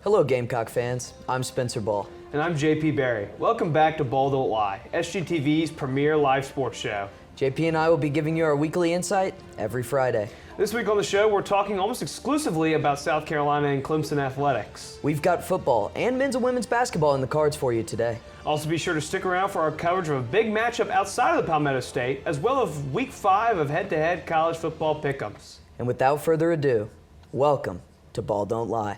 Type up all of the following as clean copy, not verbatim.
Hello, Gamecock fans. I'm Spencer Ball. And I'm JP Barry. Welcome back to Ball Don't Lie, SGTV's premier live sports show. JP and I will be giving you our weekly insight every Friday. This week on the show, we're talking almost exclusively about South Carolina and Clemson athletics. We've got football and men's and women's basketball in the cards for you today. Also, be sure to stick around for our coverage of a big matchup outside of the Palmetto State, as well as Week 5 of head-to-head college football pick'ems. And without further ado, welcome to Ball Don't Lie.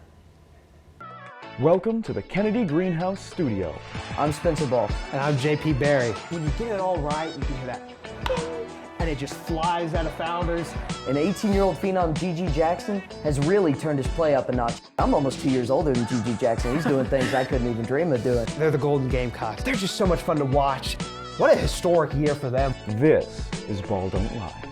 Welcome to the Kennedy Greenhouse Studio. I'm Spencer Ball. And I'm JP Barry. When you get it all right, you can hear that, and it just flies out of Founders. An 18-year-old phenom, Gigi Jackson, has really turned his play up a notch. I'm almost 2 years older than Gigi Jackson. He's doing things I couldn't even dream of doing. They're the Golden Gamecocks. They're just so much fun to watch. What a historic year for them. This is Ball Don't Lie.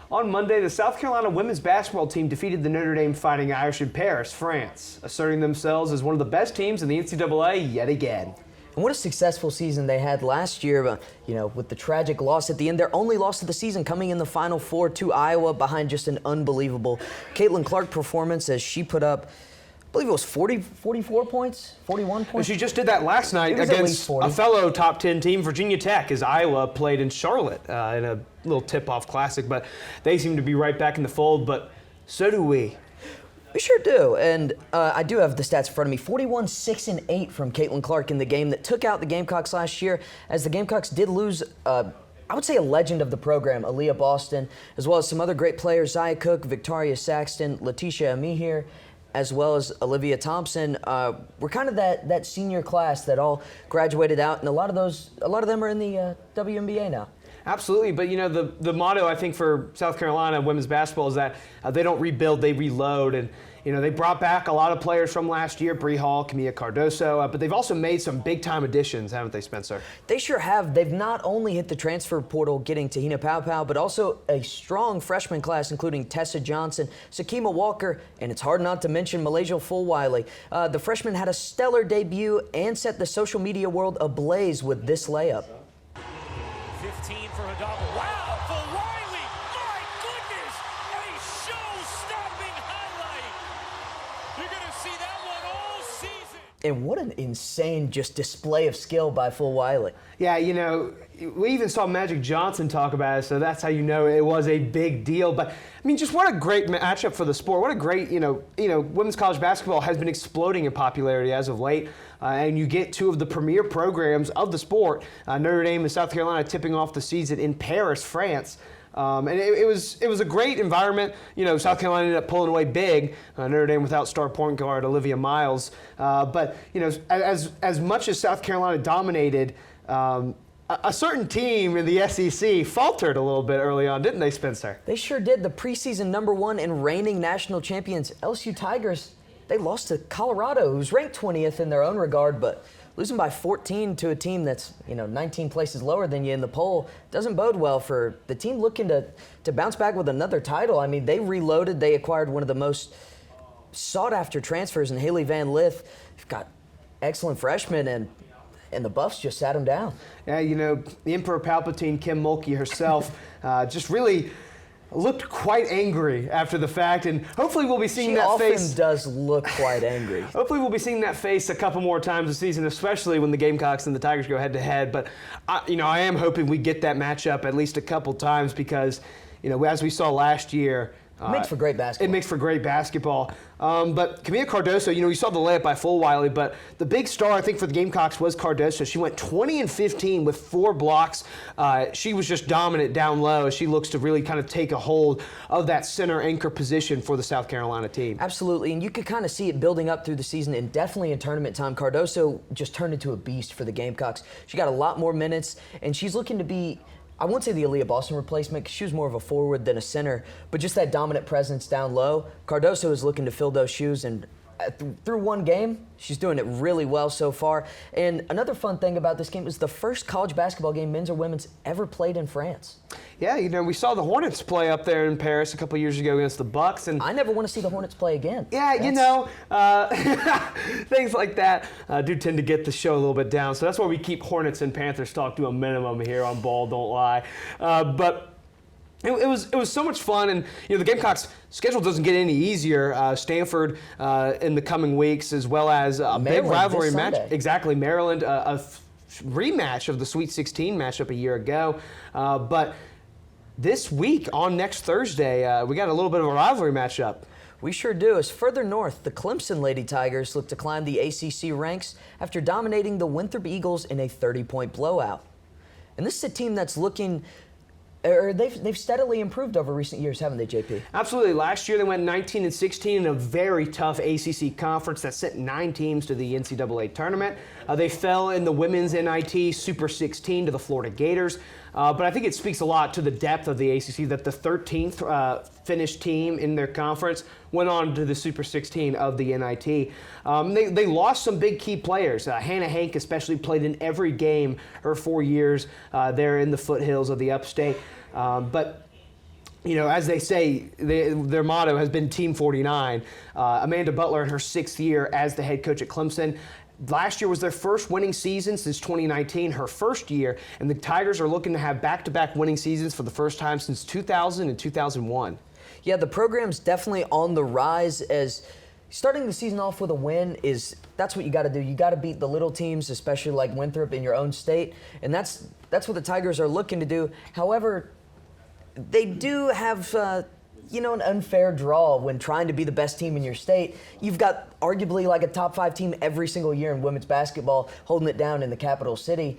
On Monday, the South Carolina women's basketball team defeated the Notre Dame Fighting Irish in Paris, France, asserting themselves as one of the best teams in the NCAA yet again. And what a successful season they had last year, with the tragic loss at the end, their only loss of the season coming in the Final Four to Iowa behind just an unbelievable Caitlin Clark performance as she put up, I believe it was 44 points, 41 points. And she just did that last night against a fellow top 10 team, Virginia Tech, as Iowa played in Charlotte in a little tip-off classic. But they seem to be right back in the fold, but so do we. We sure do, and I do have the stats in front of me. 41, 6, and 8 from Caitlin Clark in the game that took out the Gamecocks last year, as the Gamecocks did lose, I would say, a legend of the program, Aaliyah Boston, as well as some other great players, Zaya Cook, Victoria Saxton, Letitia Amihir, as well as Olivia Thompson. We're kind of that senior class that all graduated out, and a lot of them are in the WNBA now. Absolutely, but the motto I think for South Carolina women's basketball is that they don't rebuild, they reload, and they brought back a lot of players from last year, Bree Hall, Camilla Cardoso, but they've also made some big-time additions, haven't they, Spencer? They sure have. They've not only hit the transfer portal getting Tahina Paopao, but also a strong freshman class, including Tessa Johnson, Sakima Walker, and it's hard not to mention Malaysia Fulwiley. The freshman had a stellar debut and set the social media world ablaze with this layup. 15 for Hidalgo. Wow, Fulwiley! My goodness! A show-stopping highlight! You're going to see that one all season. And what an insane just display of skill by Fulwiley. Yeah, we even saw Magic Johnson talk about it, so that's how you know it was a big deal. But, just what a great matchup for the sport. What a great, women's college basketball has been exploding in popularity as of late. And you get two of the premier programs of the sport, Notre Dame and South Carolina, tipping off the season in Paris, France. And it was a great environment. South Carolina ended up pulling away big. Notre Dame without star point guard Olivia Miles. But as much as South Carolina dominated, a certain team in the SEC faltered a little bit early on, didn't they, Spencer? They sure did. The preseason #1 and reigning national champions, LSU Tigers, they lost to Colorado, who's ranked 20th in their own regard, but losing by 14 to a team that's 19 places lower than you in the poll doesn't bode well for the team looking to bounce back with another title. They reloaded. They acquired one of the most sought-after transfers in Haley Van Lith. They've got excellent freshmen, and the Buffs just sat him down. Yeah, the Emperor Palpatine, Kim Mulkey herself, just really looked quite angry after the fact, and hopefully we'll be seeing that face. She often does look quite angry. Hopefully we'll be seeing that face a couple more times this season, especially when the Gamecocks and the Tigers go head-to-head. But, I am hoping we get that matchup at least a couple times because, as we saw last year, it makes for great basketball. It makes for great basketball. But Camilla Cardoso, you saw the layup by Fulwiley, but the big star, I think, for the Gamecocks was Cardoso. She went 20 and 15 with 4 blocks. She was just dominant down low. She looks to really kind of take a hold of that center anchor position for the South Carolina team. Absolutely, and you could kind of see it building up through the season, and definitely in tournament time, Cardoso just turned into a beast for the Gamecocks. She got a lot more minutes, and she's looking to be, I won't say the Aaliyah Boston replacement because she was more of a forward than a center, but just that dominant presence down low. Cardoso is looking to fill those shoes, and through one game, she's doing it really well so far. And another fun thing about this game is the first college basketball game, men's or women's, ever played in France. Yeah, we saw the Hornets play up there in Paris a couple years ago against the Bucks, and I never want to see the Hornets play again. Yeah, things like that do tend to get the show a little bit down. So that's why we keep Hornets and Panthers talk to a minimum here on Ball Don't Lie. But It was so much fun, and the Gamecocks' schedule doesn't get any easier. Stanford in the coming weeks, as well as a big rivalry match. Exactly, Maryland, a rematch of the Sweet 16 matchup a year ago. But this week, on next Thursday, we got a little bit of a rivalry matchup. We sure do. As further north, the Clemson Lady Tigers look to climb the ACC ranks after dominating the Winthrop Eagles in a 30-point blowout. And this is a team that's looking. They've steadily improved over recent years, haven't they, JP? Absolutely. Last year they went 19-16 in a very tough ACC conference that sent 9 teams to the NCAA tournament. They fell in the women's NIT Super 16 to the Florida Gators. But I think it speaks a lot to the depth of the ACC that the 13th finished team in their conference went on to the Super 16 of the NIT. They lost some big key players. Hannah Hank especially played in every game her 4 years there in the foothills of the upstate. But as they say, their motto has been Team 49. Amanda Butler in her 6th year as the head coach at Clemson. Last year was their first winning season since 2019, her first year, and the Tigers are looking to have back-to-back winning seasons for the first time since 2000 and 2001. Yeah, the program's definitely on the rise, as starting the season off with a win that's what you got to do. You got to beat the little teams, especially like Winthrop in your own state, and that's what the Tigers are looking to do. However, they do have an unfair draw when trying to be the best team in your state. You've got arguably like a top 5 team every single year in women's basketball holding it down in the capital city.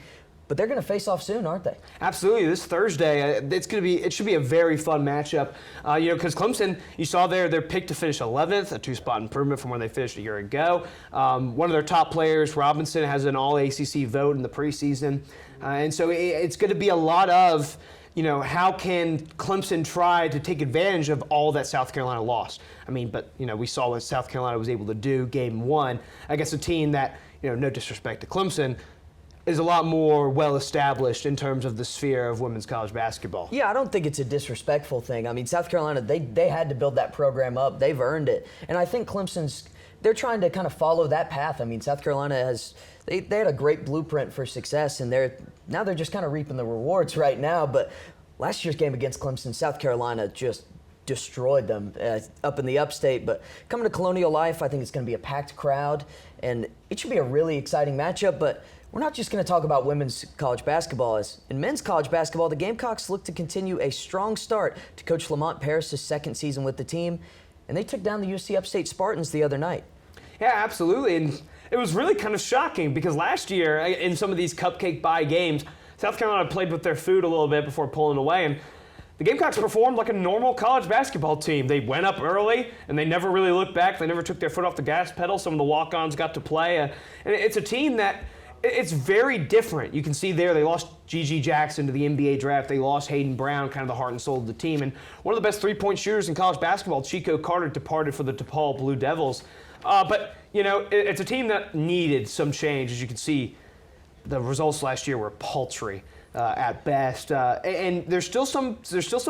But they're going to face off soon, aren't they? Absolutely. This Thursday, it should be a very fun matchup. Because Clemson, you saw they're picked to finish 11th, a 2-spot improvement from where they finished a year ago. One of their top players, Robinson, has an All-ACC vote in the preseason. And so it's going to be a lot of, how can Clemson try to take advantage of all that South Carolina lost? But we saw what South Carolina was able to do game 1 against a team that, no disrespect to Clemson, is a lot more well-established in terms of the sphere of women's college basketball. Yeah, I don't think it's a disrespectful thing. South Carolina, they had to build that program up. They've earned it. And I think they're trying to kind of follow that path. South Carolina they had a great blueprint for success, and they're just kind of reaping the rewards right now. But last year's game against Clemson, South Carolina just destroyed them up in the upstate. But coming to Colonial Life, I think it's going to be a packed crowd, and it should be a really exciting matchup. But we're not just going to talk about women's college basketball. As in men's college basketball, the Gamecocks look to continue a strong start to Coach Lamont Paris' 2nd season with the team, and they took down the UC Upstate Spartans the other night. Yeah, absolutely. And it was really kind of shocking because last year in some of these cupcake bye games, South Carolina played with their food a little bit before pulling away, and the Gamecocks performed like a normal college basketball team. They went up early, and they never really looked back. They never took their foot off the gas pedal. Some of the walk-ons got to play. And it's a team that it's very different. You can see there they lost Gigi Jackson to the NBA draft. They lost Hayden Brown, kind of the heart and soul of the team. And one of the best 3-point shooters in college basketball, Chico Carter, departed for the DePaul Blue Devils. But it's a team that needed some change. As you can see, the results last year were paltry at best. And there's still some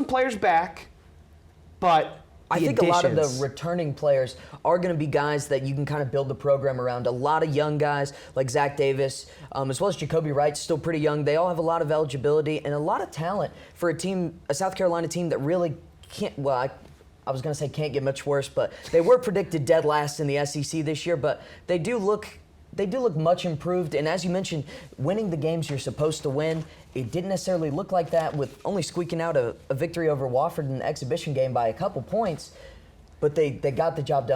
players back, but I think a lot of the returning players are going to be guys that you can kind of build the program around. A lot of young guys like Zach Davis, as well as Jacoby Wright, still pretty young. They all have a lot of eligibility and a lot of talent for a South Carolina team that really can't, I was going to say can't get much worse, but they were predicted dead last in the SEC this year, but they do look much improved. And as you mentioned, winning the games you're supposed to win, it didn't necessarily look like that with only squeaking out a victory over Wofford in an exhibition game by a couple points. But they got the job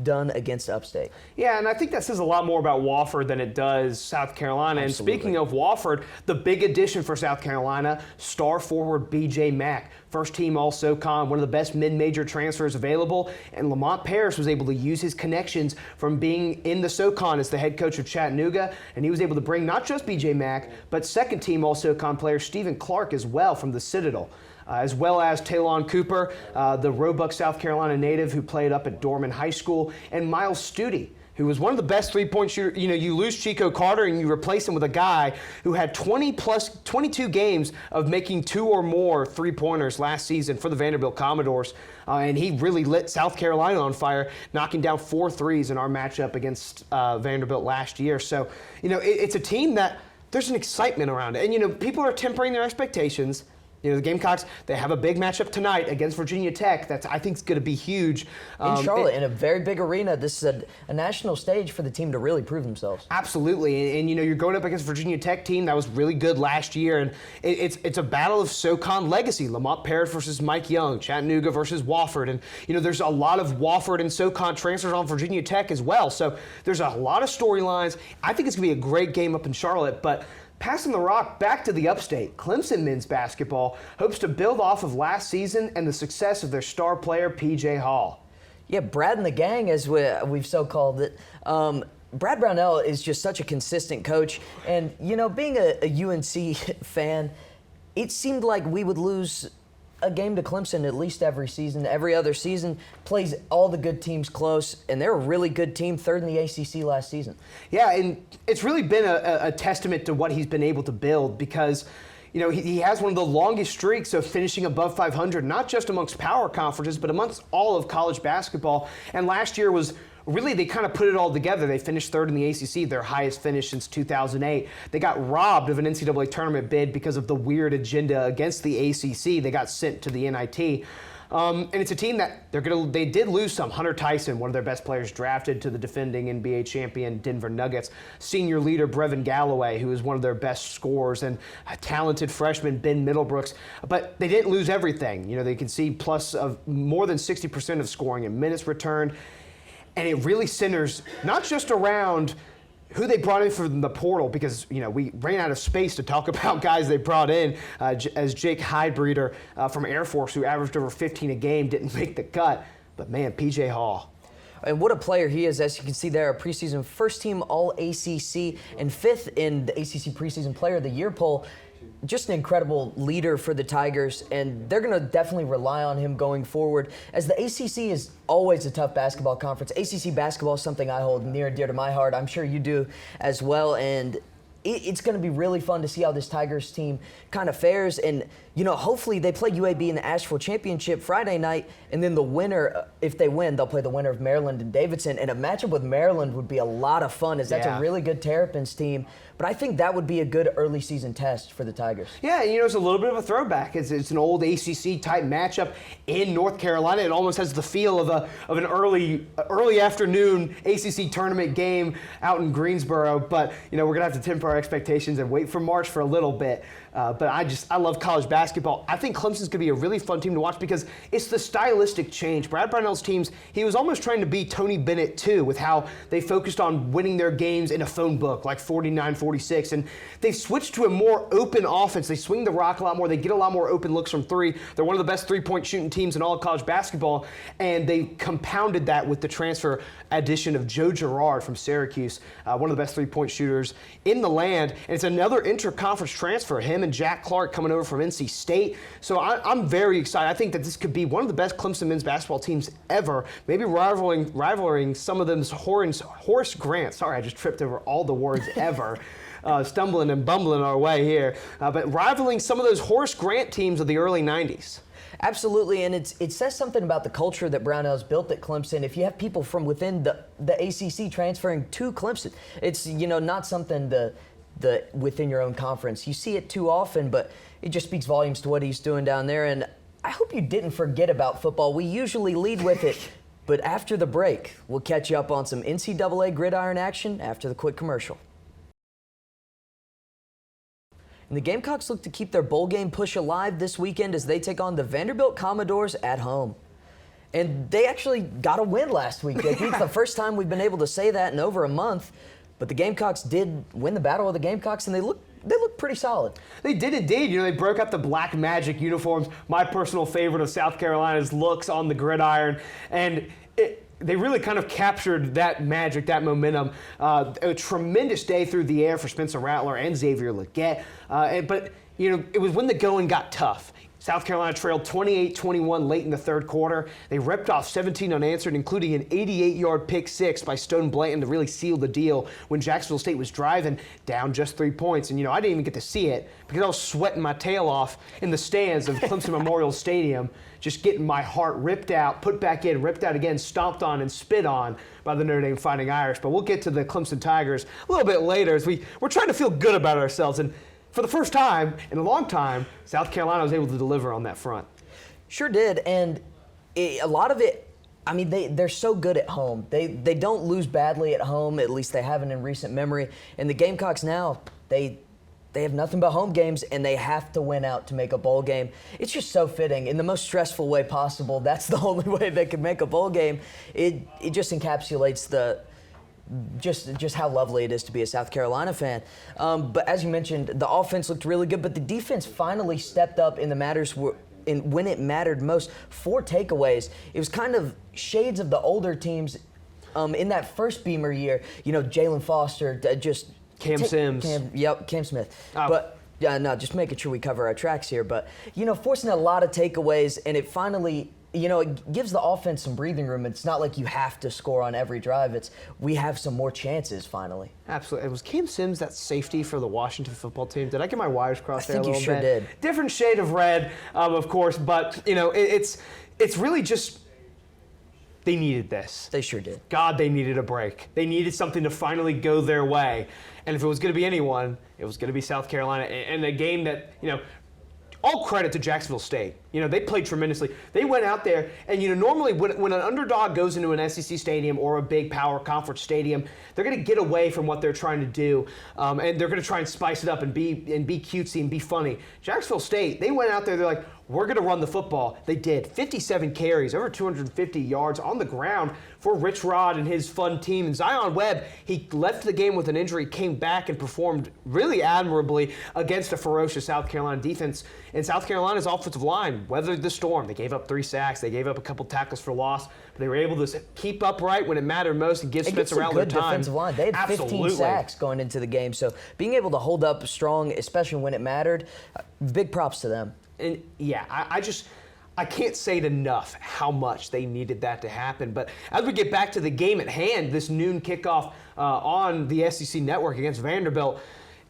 done against Upstate. Yeah, and I think that says a lot more about Wofford than it does South Carolina. Absolutely. And speaking of Wofford, the big addition for South Carolina, star forward B.J. Mack. First team All-SoCon, one of the best mid-major transfers available. And Lamont Paris was able to use his connections from being in the SoCon as the head coach of Chattanooga. And he was able to bring not just B.J. Mack, but second team All-SoCon player Stephen Clark as well from the Citadel. As well as Talon Cooper, the Roebuck, South Carolina native who played up at Dorman High School, and Miles Studi, who was one of the best 3-point shooters. You lose Chico Carter and you replace him with a guy who had 22 games of making 2 or more 3-pointers last season for the Vanderbilt Commodores. And he really lit South Carolina on fire, knocking down 4 threes in our matchup against Vanderbilt last year. So, it's a team that there's an excitement around it. And, people are tempering their expectations. You know, the Gamecocks, they have a big matchup tonight against Virginia Tech. That's, I think, is going to be huge. In Charlotte, in a very big arena. This is a national stage for the team to really prove themselves. Absolutely. And you know, you're going up against a Virginia Tech team that was really good last year. And it's a battle of SoCon legacy. Lamont Parrott versus Mike Young, Chattanooga versus Wofford. And, you know, there's a lot of Wofford and SoCon transfers on Virginia Tech as well. So there's a lot of storylines. I think it's going to be a great game up in Charlotte. But passing the rock back to the upstate, Clemson men's basketball hopes to build off of last season and the success of their star player, P.J. Hall. Yeah, Brad and the gang, as we've so called it. Brad Brownell is just such a consistent coach. And, you know, being a UNC fan, it seemed like we would lose a game to Clemson at least every season. Every other season plays all the good teams close, and they're a really good team, third in the ACC last season. Yeah, and it's really been a testament to what he's been able to build because, you know, he has one of the longest streaks of finishing above 500, not just amongst power conferences, but amongst all of college basketball. And last year was really, they kind of put it all together. They finished third in the ACC, their highest finish since 2008. They got robbed of an NCAA tournament bid because of the weird agenda against the ACC. They got sent to the NIT. And it's a team that they did lose some. Hunter Tyson, one of their best players, drafted to the defending NBA champion Denver Nuggets. Senior leader Brevin Galloway, who is one of their best scorers, and a talented freshman Ben Middlebrooks. But they didn't lose everything. You know, they could see plus of more than 60% of scoring and minutes returned. And it really centers not just around who they brought in from the portal, because, you know, we ran out of space to talk about guys they brought in, as Jake Heidbreeder from Air Force, who averaged over 15 a game, didn't make the cut. But, man, P.J. Hall. And what a player he is. As you can see there, a preseason first-team All-ACC and fifth in the ACC Preseason Player of the Year poll. Just an incredible leader for the Tigers, and they're going to definitely rely on him going forward, as the ACC is always a tough basketball conference. ACC basketball is something I hold near and dear to my heart. I'm sure you do as well, and it's going to be really fun to see how this Tigers team kind of fares. And, you know, hopefully they play UAB in the Asheville Championship Friday night, and then the winner, if they win, they'll play the winner of Maryland and Davidson. And a matchup with Maryland would be a lot of fun, as that's a really good Terrapins team. But I think that would be a good early season test for the Tigers. Yeah, you know, it's a little bit of a throwback. It's an old ACC-type matchup in North Carolina. It almost has the feel of an early afternoon ACC tournament game out in Greensboro. But, you know, we're going to have to temper our expectations and wait for March for a little bit. But I love college basketball. I think Clemson's going to be a really fun team to watch because it's the stylistic change. Brad Brownell's teams, he was almost trying to be Tony Bennett too, with how they focused on winning their games in a phone book, like 49-46. And they've switched to a more open offense. They swing the rock a lot more. They get a lot more open looks from three. They're one of the best three-point shooting teams in all of college basketball. And they compounded that with the transfer addition of Joe Girard from Syracuse, one of the best three-point shooters in the land. And it's another inter-conference transfer, him and Jack Clark coming over from NC State. So I'm very excited. I think that this could be one of the best Clemson men's basketball teams ever, maybe rivaling some of them's Horace Grant. Sorry, I just tripped over all the words ever. Stumbling and bumbling our way here. But rivaling some of those Horace Grant teams of the early 90s. Absolutely, and it says something about the culture that Brownell's built at Clemson. If you have people from within the ACC transferring to Clemson, it's, you know, not something the within your own conference. You see it too often, but it just speaks volumes to what he's doing down there. And I hope you didn't forget about football. We usually lead with it, but after the break, we'll catch you up on some NCAA gridiron action after the quick commercial. And the Gamecocks look to keep their bowl game push alive this weekend as they take on the Vanderbilt Commodores at home. And they actually got a win last week. I think it's the first time we've been able to say that in over a month. But the Gamecocks did win the Battle of the Gamecocks, and they look pretty solid. They did indeed. You know, they broke out the black magic uniforms. My personal favorite of South Carolina's looks on the gridiron. And they really kind of captured that magic, that momentum. A tremendous day through the air for Spencer Rattler and Xavier Legette. But, you know, it was when the going got tough. South Carolina trailed 28-21 late in the third quarter. They ripped off 17 unanswered, including an 88-yard pick six by Stone Blanton to really seal the deal when Jacksonville State was driving down just 3 points. And, you know, I didn't even get to see it because I was sweating my tail off in the stands of Clemson Memorial Stadium, just getting my heart ripped out, put back in, ripped out again, stomped on and spit on by the Notre Dame Fighting Irish. But we'll get to the Clemson Tigers a little bit later as we're trying to feel good about ourselves. And for the first time in a long time, South Carolina was able to deliver on that front. Sure did, and a lot of it, I mean, they're so good at home. They don't lose badly at home, at least they haven't in recent memory. And the Gamecocks now, they have nothing but home games, and they have to win out to make a bowl game. It's just so fitting in the most stressful way possible. That's the only way they can make a bowl game. It just encapsulates just how lovely it is to be a South Carolina fan. But as you mentioned, the offense looked really good, but the defense finally stepped up in the matters when it mattered most. 4 takeaways. It was kind of shades of the older teams in that first Beamer year. You know, Jalen Foster, Cam Sims. Cam Smith. Oh. But no, just making sure we cover our tracks here. But, you know, forcing a lot of takeaways, and it finally, you know, it gives the offense some breathing room. It's not like you have to score on every drive. We have some more chances finally. Absolutely. Was Cam Sims that safety for the Washington football team? Did I get my wires crossed there a little bit? I think you sure did. Different shade of red, of course, but, you know, it's really just they needed this. They sure did. God, they needed a break. They needed something to finally go their way. And if it was going to be anyone, it was going to be South Carolina. And a game that, you know, all credit to Jacksonville State. You know, they played tremendously. They went out there, and, you know, normally when an underdog goes into an SEC stadium or a big power conference stadium, they're going to get away from what they're trying to do, and they're going to try and spice it up and be cutesy and be funny. Jacksonville State, they went out there, they're like, we're going to run the football. They did. 57 carries, over 250 yards on the ground for Rich Rod and his fun team. And Zion Webb, he left the game with an injury, came back and performed really admirably against a ferocious South Carolina defense. And South Carolina's offensive line weathered the storm. They gave up 3 sacks. They gave up a couple tackles for loss. But they were able to keep upright when it mattered most and give Spencer Rattler time. Good defensive line. They had 15 sacks going into the game. So being able to hold up strong, especially when it mattered, big props to them. And yeah, I can't say it enough how much they needed that to happen. But as we get back to the game at hand, this noon kickoff on the SEC network against Vanderbilt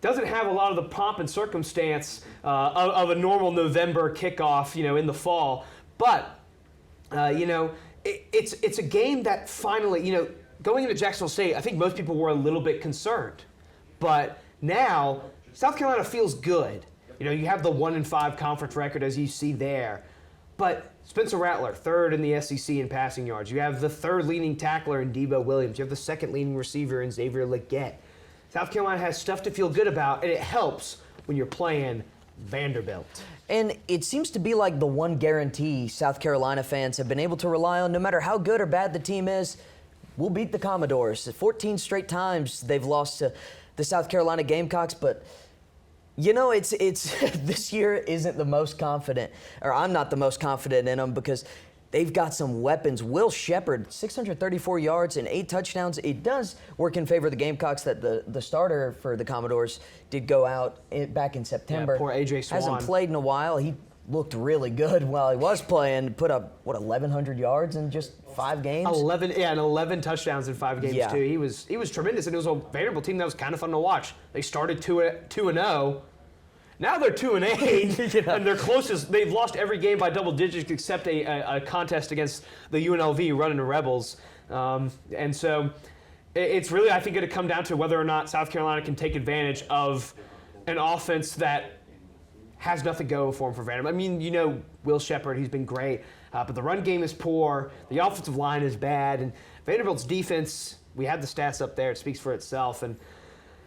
doesn't have a lot of the pomp and circumstance of a normal November kickoff, you know, in the fall. But you know, it's a game that finally, you know, going into Jacksonville State, I think most people were a little bit concerned. But now South Carolina feels good. You know, you have the 1-5 conference record as you see there. But Spencer Rattler, 3rd in the SEC in passing yards. You have the 3rd leading tackler in Debo Williams. You have the 2nd leading receiver in Xavier Legette. South Carolina has stuff to feel good about, and it helps when you're playing Vanderbilt. And it seems to be like the one guarantee South Carolina fans have been able to rely on, no matter how good or bad the team is. We'll beat the Commodores. 14 straight times they've lost to the South Carolina Gamecocks, but you know, it's this year isn't the most confident, or I'm not the most confident in them because they've got some weapons. Will Shepherd, 634 yards and 8 touchdowns. It does work in favor of the Gamecocks that the starter for the Commodores did go out back in September. Yeah, poor A.J. Swan. Hasn't played in a while. He looked really good while he was playing. Put up, 1,100 yards in just 5 games? 11 touchdowns in 5 games, too. He was tremendous, and it was a Vanderbilt team that was kind of fun to watch. They started 2-0. Now they're 2-8, and they're closest. They've lost every game by double digits except a contest against the UNLV running the Rebels. And so it's really, I think, going to come down to whether or not South Carolina can take advantage of an offense that has nothing going for him for Vanderbilt. I mean, you know, Will Shepherd, he's been great, but the run game is poor, the offensive line is bad, and Vanderbilt's defense, we have the stats up there, it speaks for itself, and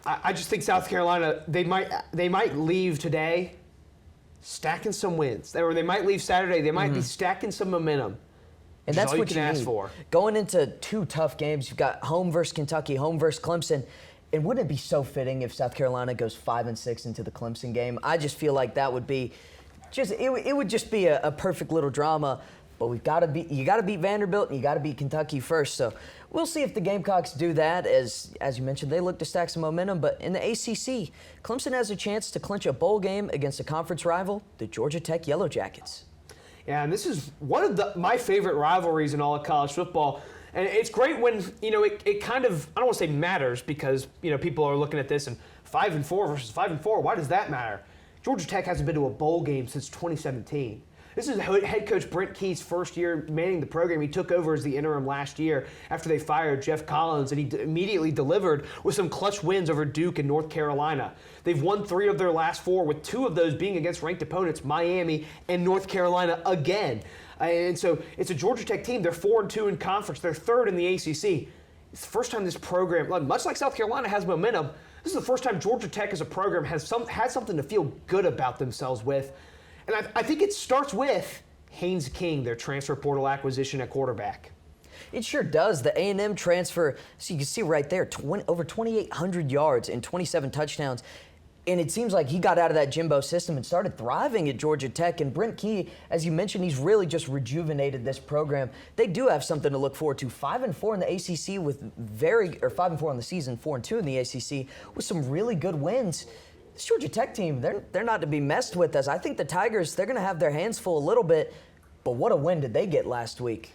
I just think South Carolina, they might leave today stacking some wins, or they might leave Saturday, they might be stacking some momentum. And that's all what you can ask need. for. Going into 2 tough games, you've got home versus Kentucky, home versus Clemson. And wouldn't it be so fitting if South Carolina goes 5-6 into the Clemson game? I just feel like that would be it would just be a perfect little drama. But you got to beat Vanderbilt and you got to beat Kentucky first. So we'll see if the Gamecocks do that. As you mentioned, they look to stack some momentum. But in the ACC, Clemson has a chance to clinch a bowl game against a conference rival, the Georgia Tech Yellow Jackets. Yeah, and this is one of my favorite rivalries in all of college football. And it's great when, you know, it kind of, I don't want to say matters because, you know, people are looking at this and 5-4 versus 5-4, why does that matter? Georgia Tech hasn't been to a bowl game since 2017. This is head coach Brent Key's first year manning the program. He took over as the interim last year after they fired Jeff Collins, and he immediately delivered with some clutch wins over Duke and North Carolina. They've won 3 of their last 4, with 2 of those being against ranked opponents, Miami and North Carolina again. And so it's a Georgia Tech team. They're 4-2 in conference. They're 3rd in the ACC. It's the first time this program, much like South Carolina, has momentum. This is the first time Georgia Tech as a program has something to feel good about themselves with. And I think it starts with Haynes King, their transfer portal acquisition at quarterback. It sure does. The A&M transfer, so you can see right there, over 2,800 yards and 27 touchdowns. And it seems like he got out of that Jimbo system and started thriving at Georgia Tech. And Brent Key, as you mentioned, he's really just rejuvenated this program. They do have something to look forward to. 5-4 in the ACC with 5-4 on the season, 4-2 in the ACC with some really good wins. This Georgia Tech team, they're not to be messed with. As I think the Tigers, they're going to have their hands full a little bit. But what a win did they get last week?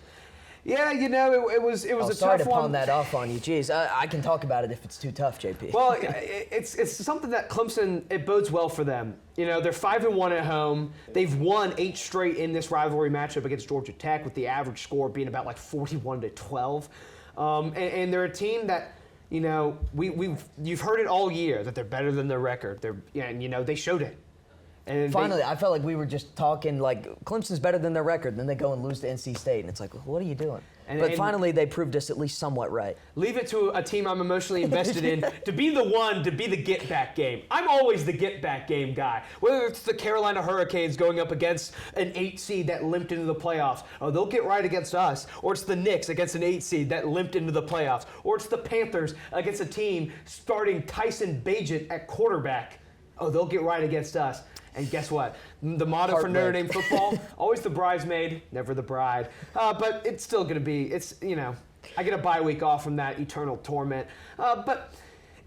Yeah, it was a tough one. Sorry to pawn that off on you. Jeez, I can talk about it if it's too tough, JP. Well, it's something that Clemson, it bodes well for them. You know, they're 5-1 at home. They've won 8 straight in this rivalry matchup against Georgia Tech, with the average score being about 41-12. And they're a team that, you know, you've heard it all year that they're better than their record. And they showed it. And finally, I felt like we were just talking like Clemson's better than their record. Then they go and lose to NC State, and it's like, what are you doing? But finally, they proved us at least somewhat right. Leave it to a team I'm emotionally invested in to be the one to be the get-back game. I'm always the get-back game guy. Whether it's the Carolina Hurricanes going up against an 8 seed that limped into the playoffs, oh, they'll get right against us. Or it's the Knicks against an 8 seed that limped into the playoffs. Or it's the Panthers against a team starting Tyson Bagent at quarterback. Oh, they'll get right against us. And guess what? The motto for Notre Dame football, always the bridesmaid, never the bride. But it's still going to be, I get a bye week off from that eternal torment. But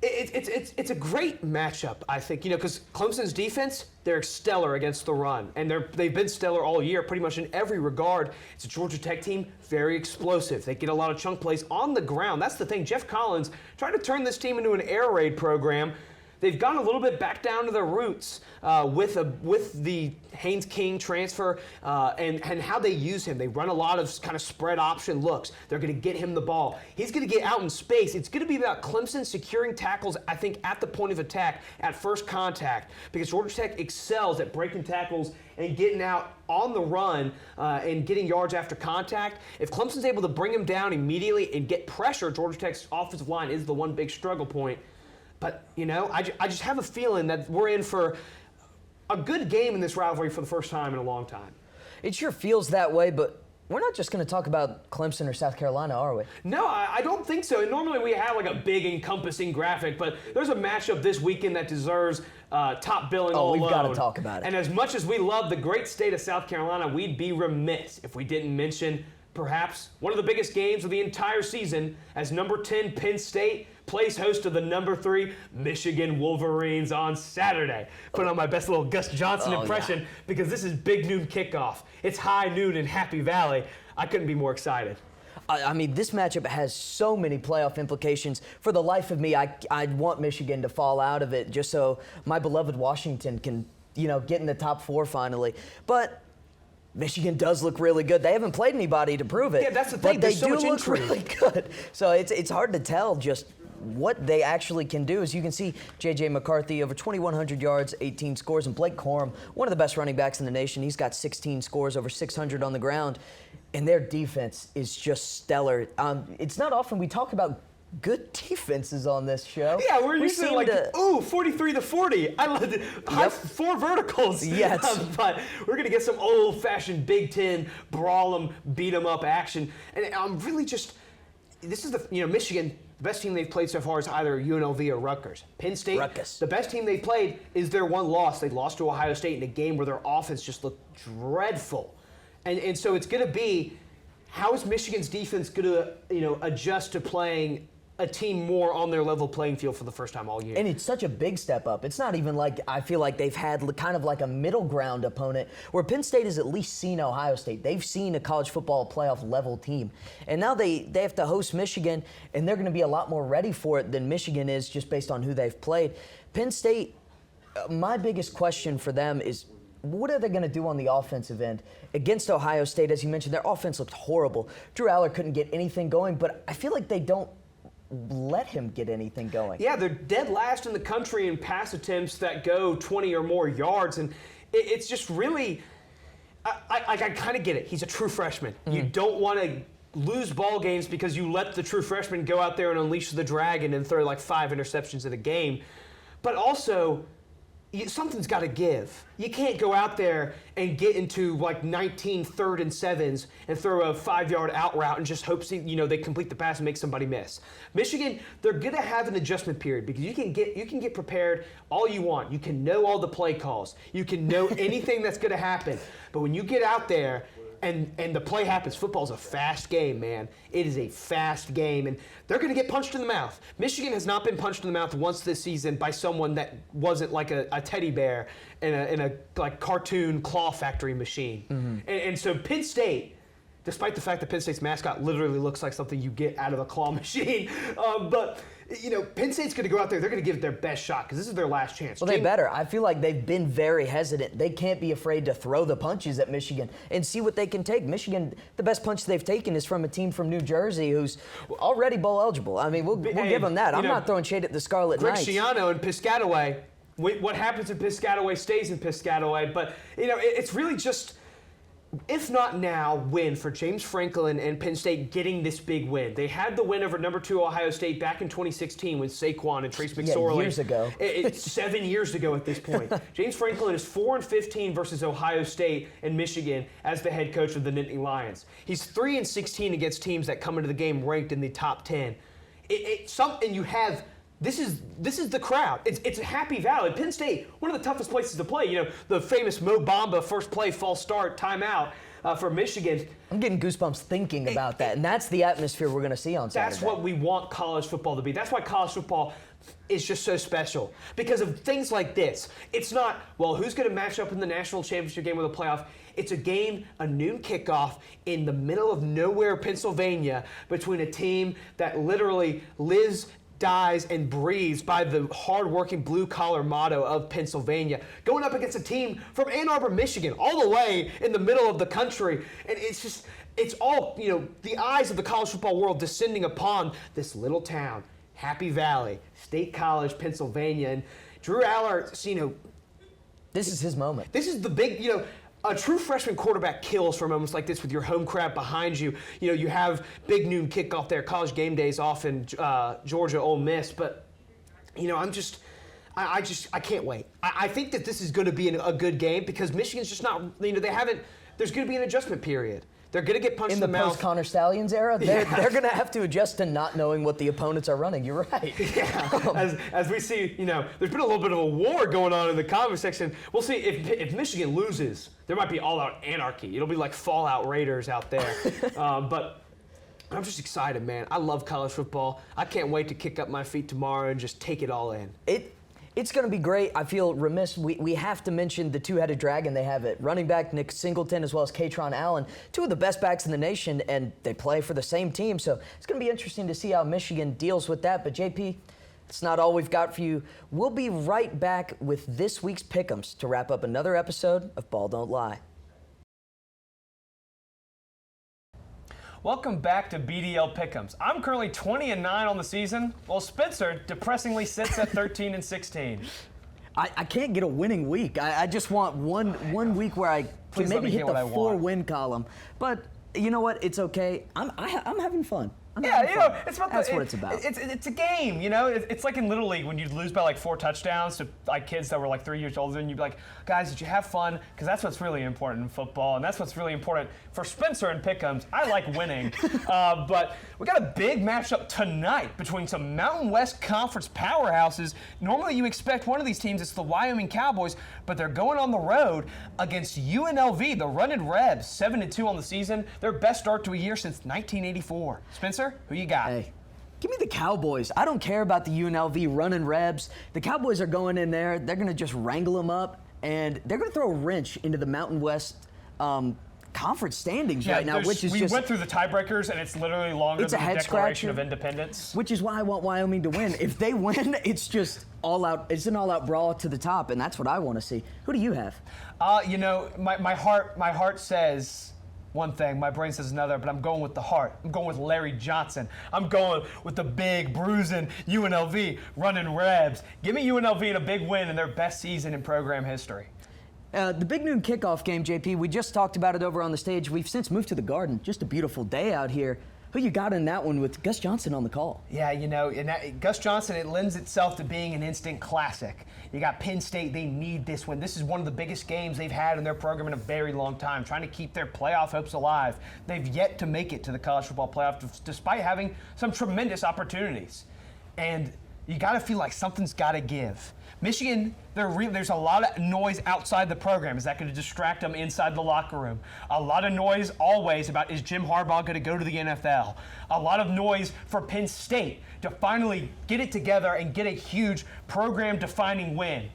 it's a great matchup, I think, because Clemson's defense, they're stellar against the run. And they've been stellar all year, pretty much in every regard. It's a Georgia Tech team, very explosive. They get a lot of chunk plays on the ground. That's the thing. Jeff Collins tried to turn this team into an air raid program. They've gone a little bit back down to their roots with the Haynes King transfer and how they use him. They run a lot of kind of spread option looks. They're going to get him the ball. He's going to get out in space. It's going to be about Clemson securing tackles, I think, at the point of attack, at first contact, because Georgia Tech excels at breaking tackles and getting out on the run and getting yards after contact. If Clemson's able to bring him down immediately and get pressure, Georgia Tech's offensive line is the one big struggle point. But, I just have a feeling that we're in for a good game in this rivalry for the first time in a long time. It sure feels that way, but we're not just going to talk about Clemson or South Carolina, are we? No, I don't think so. And normally we have a big encompassing graphic, but there's a matchup this weekend that deserves top billing all alone. We've got to talk about it. And as much as we love the great state of South Carolina, we'd be remiss if we didn't mention perhaps one of the biggest games of the entire season, as number 10 Penn State plays host to the number 3 Michigan Wolverines on Saturday. Put on my best little Gus Johnson impression because this is big noon kickoff. It's high noon in Happy Valley. I couldn't be more excited. I mean, this matchup has so many playoff implications. For the life of me, I'd want Michigan to fall out of it just so my beloved Washington can, get in the top 4 finally. But Michigan does look really good. They haven't played anybody to prove it. Yeah, that's the thing. But they so do much look intrigue. really good. So it's hard to tell just what they actually can do. As you can see, J.J. McCarthy, over 2,100 yards, 18 scores. And Blake Corum, one of the best running backs in the nation. He's got 16 scores, over 600 on the ground. And their defense is just stellar. It's not often we talk about good defenses on this show. Yeah, we're usually 43-40. I love it. 4 verticals. Yes. But we're going to get some old-fashioned Big Ten brawl 'em, beat 'em up action. And I'm really just, this is Michigan, the best team they've played so far is either UNLV or Rutgers. Penn State, the best team they've played is their one loss. They lost to Ohio State in a game where their offense just looked dreadful. And so it's going to be, how is Michigan's defense going to, adjust to playing a team more on their level playing field for the first time all year? And it's such a big step up. It's not even like, I feel like they've had kind of like a middle ground opponent where Penn State has at least seen Ohio State. They've seen a college football playoff level team. And now they have to host Michigan, and they're going to be a lot more ready for it than Michigan is just based on who they've played. Penn State, my biggest question for them is, what are they going to do on the offensive end against Ohio State? As you mentioned, their offense looked horrible. Drew Aller couldn't get anything going, but I feel like they don't let him get anything going. Yeah, they're dead last in the country in pass attempts that go 20 or more yards, and it's just really, I kind of get it. He's a true freshman. Mm-hmm. You don't want to lose ball games because you let the true freshman go out there and unleash the dragon and throw like 5 interceptions in a game. But also, something's got to give. You can't go out there and get into like 19 third and 7s and throw a 5-yard out route and just hope they complete the pass and make somebody miss. Michigan, they're going to have an adjustment period because you can get prepared all you want. You can know all the play calls. You can know anything that's going to happen. But when you get out there and the play happens, football's a fast game, man. It is a fast game, and they're going to get punched in the mouth. Michigan has not been punched in the mouth once this season by someone that wasn't like a teddy bear in a like cartoon claw factory machine. Mm-hmm. And so Penn State, despite the fact that Penn State's mascot literally looks like something you get out of a claw machine, but Penn State's going to go out there. They're going to give it their best shot because this is their last chance. Well, they better. I feel like they've been very hesitant. They can't be afraid to throw the punches at Michigan and see what they can take. Michigan, the best punch they've taken is from a team from New Jersey who's already bowl eligible. I mean, we'll give them that. I'm not throwing shade at the Scarlet Knights. Greg Schiano and Piscataway. What happens in Piscataway stays in Piscataway. But it's really just, if not now, when for James Franklin and Penn State getting this big win. They had the win over number 2 Ohio State back in 2016 with Saquon and Trace McSorley. Years ago. It's 7 years ago at this point. James Franklin is 4-15 versus Ohio State and Michigan as the head coach of the Nittany Lions. He's 3-16 against teams that come into the game ranked in the top 10. And you have. This is the crowd. It's a Happy Valley. Penn State, one of the toughest places to play. The famous Mo Bamba first play, false start, timeout for Michigan. I'm getting goosebumps thinking about that, and that's the atmosphere we're going to see on Saturday. That's what we want college football to be. That's why college football is just so special, because of things like this. It's not, well, who's going to match up in the national championship game with a playoff? It's a game, a noon kickoff in the middle of nowhere, Pennsylvania, between a team that literally lives, dies, and breathes by the hard-working blue-collar motto of Pennsylvania, going up against a team from Ann Arbor, Michigan, all the way in the middle of the country. And it's all, the eyes of the college football world descending upon this little town, Happy Valley, State College, Pennsylvania. And Drew Aller, this is his moment. This is the big, a true freshman quarterback kills for moments like this with your home crowd behind you. You have big noon kickoff there, college game days off in Georgia, Ole Miss. But, I can't wait. I think that this is going to be a good game because Michigan's just not, there's going to be an adjustment period. They're going to get punched in the mouth. In the post-Connor Stallions era, they're going to have to adjust to not knowing what the opponents are running. You're right. Yeah. As we see, there's been a little bit of a war going on in the comment section. We'll see if Michigan loses, there might be all-out anarchy. It'll be like Fallout Raiders out there. But I'm just excited, man. I love college football. I can't wait to kick up my feet tomorrow and just take it all in. It's going to be great. I feel remiss. We have to mention the two-headed dragon they have at running back, Nick Singleton, as well as Katron Allen, 2 of the best backs in the nation, and they play for the same team. So it's going to be interesting to see how Michigan deals with that. But, JP, it's not all we've got for you. We'll be right back with this week's Pick'ems to wrap up another episode of Ball Don't Lie. Welcome back to BDL Pick'ems. I'm currently 20-9 on the season, while Spencer depressingly sits at 13-16. I can't get a winning week. I just want one week where I can maybe hit the 4-win column. But you know what? It's okay. I'm having fun. It's about that's what it's about. It's a game, It's like in Little League when you lose by like 4 touchdowns to like kids that were like 3 years older, and you'd be like, guys, did you have fun? Because that's what's really important in football, and that's what's really important for Spencer and Pick'ems. I like winning, but we got a big matchup tonight between some Mountain West Conference powerhouses. Normally you expect one of these teams, it's the Wyoming Cowboys, but they're going on the road against UNLV, the Running Rebs, 7-2 on the season, their best start to a year since 1984. Spencer, who you got? Hey, give me the Cowboys. I don't care about the UNLV Running Rebs. The Cowboys are going in there. They're going to just wrangle them up, and they're going to throw a wrench into the Mountain West conference standings right now, which is we went through the tiebreakers, and it's literally longer It's a than the head Declaration scratcher. of Independence. Which is why I want Wyoming to win. If they win, it's just all out. It's an all-out brawl to the top, and that's what I want to see. Who do you have? My heart says one thing, my brain says another, but I'm going with the heart. I'm going with Larry Johnson. I'm going with the big, bruising UNLV running Rebs. Give me UNLV in a big win in their best season in program history. The Big Noon kickoff game, JP, we just talked about it over on the stage. We've since moved to the Garden. Just a beautiful day out here. Who you got in that one with Gus Johnson on the call? Yeah, Gus Johnson, it lends itself to being an instant classic. You got Penn State, they need this win. This is one of the biggest games they've had in their program in a very long time, trying to keep their playoff hopes alive. They've yet to make it to the college football playoff despite having some tremendous opportunities. And you got to feel like something's got to give. Michigan, there's a lot of noise outside the program. Is that going to distract them inside the locker room? A lot of noise always about, is Jim Harbaugh going to go to the NFL? A lot of noise for Penn State to finally get it together and get a huge program-defining win.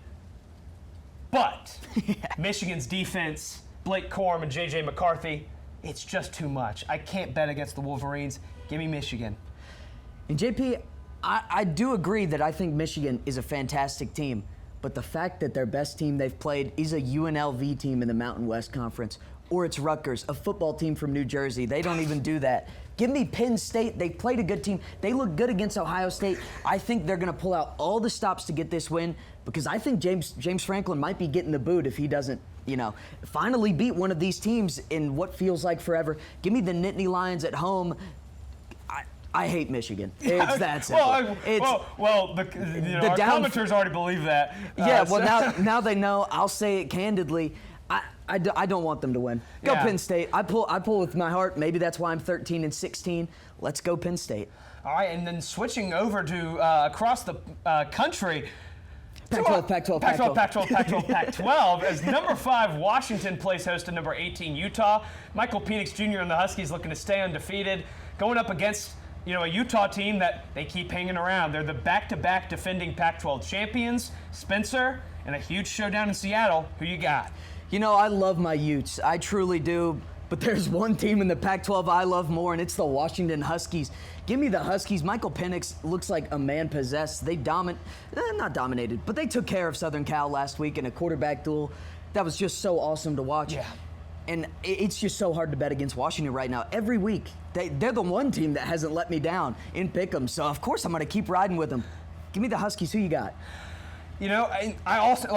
But Michigan's defense, Blake Corum and J.J. McCarthy, it's just too much. I can't bet against the Wolverines. Give me Michigan. And JP, I do agree that I think Michigan is a fantastic team, but the fact that their best team they've played is a UNLV team in the Mountain West Conference, or it's Rutgers, a football team from New Jersey. They don't even do that. Give me Penn State. They played a good team. They look good against Ohio State. I think they're going to pull out all the stops to get this win because I think James Franklin might be getting the boot if he doesn't, finally beat one of these teams in what feels like forever. Give me the Nittany Lions at home. I hate Michigan. It's that simple. Our commenters already believe that. Now they know. I'll say it candidly. I don't want them to win. Go Penn State. I pull with my heart. Maybe that's why I'm 13-16. Let's go Penn State. All right, and then switching over to across the country. Pac-12, Pac-12, as number 5 Washington plays host to number 18 Utah. Michael Penix Jr. and the Huskies looking to stay undefeated, going up against a Utah team that they keep hanging around. They're the back-to-back defending Pac-12 champions, Spencer, and a huge showdown in Seattle. Who you got? I love my Utes. I truly do. But there's one team in the Pac-12 I love more, and it's the Washington Huskies. Give me the Huskies. Michael Penix looks like a man possessed. They not dominated, but they took care of Southern Cal last week in a quarterback duel. That was just so awesome to watch. Yeah. And it's just so hard to bet against Washington right now. Every week, they're the one team that hasn't let me down in Pick'em. So, of course, I'm going to keep riding with them. Give me the Huskies. Who you got? I also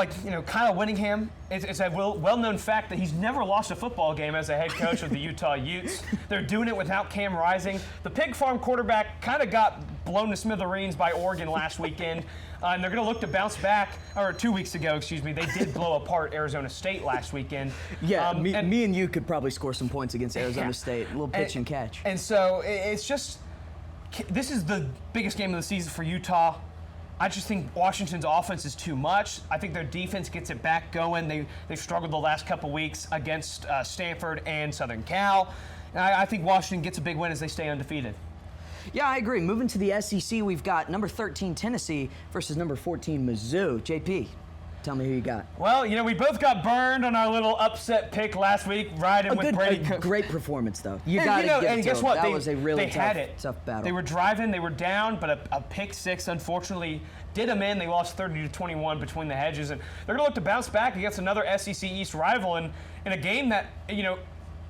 Kyle Whittingham. It's a well-known fact that he's never lost a football game as a head coach of the Utah Utes. They're doing it without Cam Rising. The Pig Farm quarterback kind of got blown to smithereens by Oregon last weekend. And they're going to look to bounce back, or 2 weeks ago, excuse me. They did blow apart Arizona State last weekend. Yeah, me and you could probably score some points against Arizona State. A little pitch and catch. And so it's just, this is the biggest game of the season for Utah. I just think Washington's offense is too much. I think their defense gets it back going. They've struggled the last couple weeks against Stanford and Southern Cal. And I think Washington gets a big win as they stay undefeated. Yeah, I agree. Moving to the SEC, we've got number 13 Tennessee versus number 14 Mizzou. JP, tell me who you got. Well, we both got burned on our little upset pick last week, riding with Brady. Great performance, though. You got to give it to them. Guess what? That was a really tough battle. They were driving, they were down, but a pick six, unfortunately, did them in. They lost 30-21 between the hedges, and they're going to look to bounce back against another SEC East rival in a game that,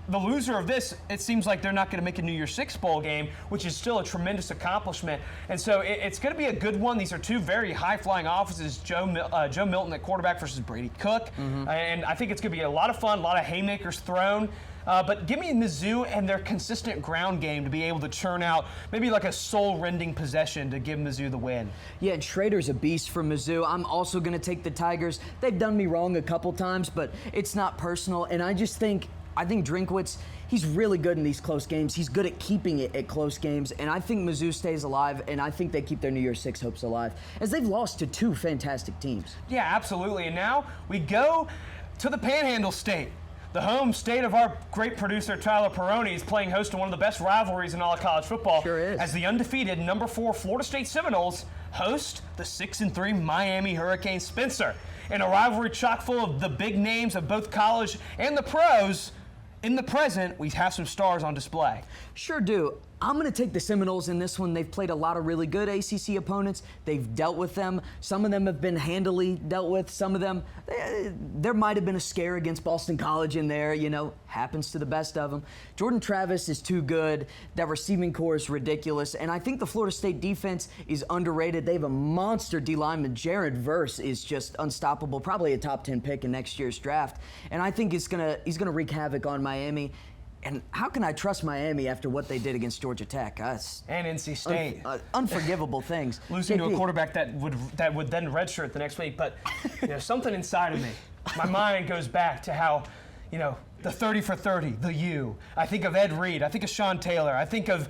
the loser of this, it seems like they're not going to make a New Year's Six bowl game, which is still a tremendous accomplishment. And so it's going to be a good one. These are two very high-flying offenses, Joe Milton at quarterback versus Brady Cook. Mm-hmm. And I think it's going to be a lot of fun, a lot of haymakers thrown. But give me Mizzou and their consistent ground game to be able to churn out maybe like a soul-rending possession to give Mizzou the win. Yeah, and Schrader's a beast from Mizzou. I'm also going to take the Tigers. They've done me wrong a couple times, but it's not personal. And I think Drinkwitz, he's really good in these close games. He's good at keeping it at close games, and I think Mizzou stays alive, and I think they keep their New Year's Six hopes alive, as they've lost to two fantastic teams. Yeah, absolutely. And now we go to the Panhandle State. The home state of our great producer, Tyler Perrone, is playing host to one of the best rivalries in all of college football. Sure is. As the undefeated number 4 Florida State Seminoles host the 6-3 Miami Hurricane Spencer. In a rivalry chock full of the big names of both college and the pros, in the present, we have some stars on display. Sure do. I'm going to take the Seminoles in this one. They've played a lot of really good ACC opponents. They've dealt with them. Some of them have been handily dealt with. Some of them, there might have been a scare against Boston College in there, happens to the best of them. Jordan Travis is too good. That receiving core is ridiculous. And I think the Florida State defense is underrated. They have a monster D lineman. Jared Verse is just unstoppable, probably a top 10 pick in next year's draft. And I think he's going to wreak havoc on Miami. And how can I trust Miami after what they did against Georgia Tech? And NC State. Unforgivable things. Losing to a quarterback that would then redshirt the next week. But something inside of me, my mind goes back to how, the 30 for 30, the U. I think of Ed Reed. I think of Sean Taylor. I think of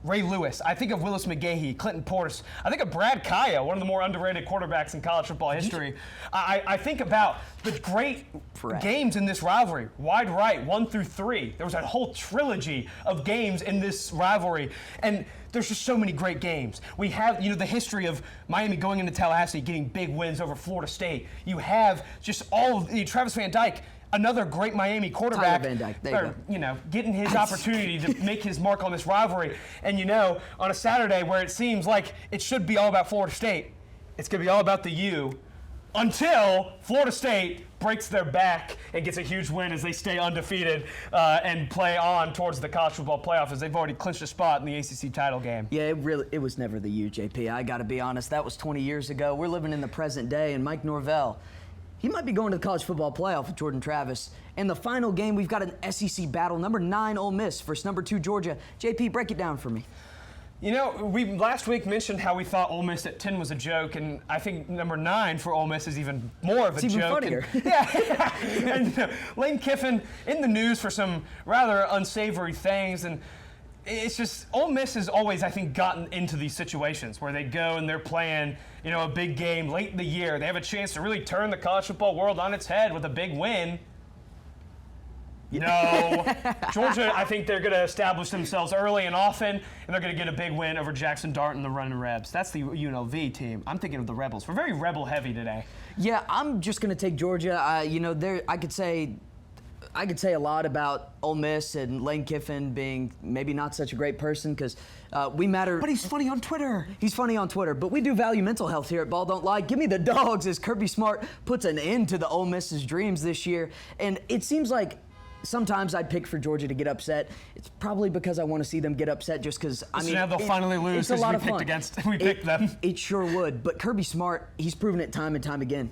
Ray Lewis. I think of Willis McGahee, Clinton Portis. I think of Brad Kaya, one of the more underrated quarterbacks in college football history. I think about the great games in this rivalry. Wide right, 1 through 3. There was a whole trilogy of games in this rivalry. And there's just so many great games. We have, the history of Miami going into Tallahassee, getting big wins over Florida State. You have just all of Travis Van Dyke, another great Miami quarterback, Tyler Van Dyke, there you go. Getting his opportunity to make his mark on this rivalry. And on a Saturday where it seems like it should be all about Florida State, it's going to be all about the U until Florida State breaks their back and gets a huge win as they stay undefeated and play on towards the college football playoff, as they've already clinched a spot in the ACC title game. Yeah, it was never the U, JP. I got to be honest. That was 20 years ago. We're living in the present day, and Mike Norvell, he might be going to the college football playoff with Jordan Travis. In the final game, we've got an SEC battle. Number 9, Ole Miss versus number 2, Georgia. JP, break it down for me. We last week mentioned how we thought Ole Miss at 10 was a joke, and I think number 9 for Ole Miss is even more of a joke. It's even funnier. And Lane Kiffin in the news for some rather unsavory things, and it's just Ole Miss has always, I think, gotten into these situations where they go and they're playing, a big game late in the year. They have a chance to really turn the college football world on its head with a big win. No. Georgia, I think they're going to establish themselves early and often, and they're going to get a big win over Jackson Dart and the Running Rebs. That's the UNLV team. I'm thinking of the Rebels. We're very rebel heavy today. Yeah, I'm just going to take Georgia. I could say a lot about Ole Miss and Lane Kiffin being maybe not such a great person because we matter. But he's funny on Twitter. He's funny on Twitter. But we do value mental health here at Ball Don't Lie. Give me the dogs as Kirby Smart puts an end to the Ole Miss's dreams this year. And it seems like sometimes I pick for Georgia to get upset. It's probably because I want to see them get upset just because, now they'll finally lose because we picked them. It sure would. But Kirby Smart, he's proven it time and time again.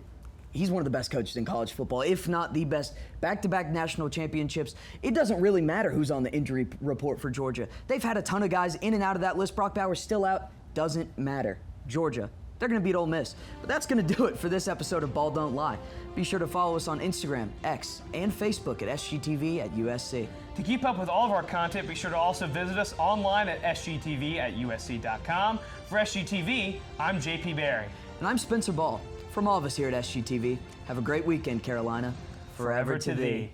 He's one of the best coaches in college football, if not the best. Back-to-back national championships. It doesn't really matter who's on the injury report for Georgia. They've had a ton of guys in and out of that list. Brock Bowers still out. Doesn't matter. Georgia, they're going to beat Ole Miss. But that's going to do it for this episode of Ball Don't Lie. Be sure to follow us on Instagram, X, and Facebook at SGTV at USC. To keep up with all of our content, be sure to also visit us online at SGTV at USC.com. For SGTV, I'm JP Barry. And I'm Spencer Ball. From all of us here at SGTV, have a great weekend, Carolina. Forever to thee.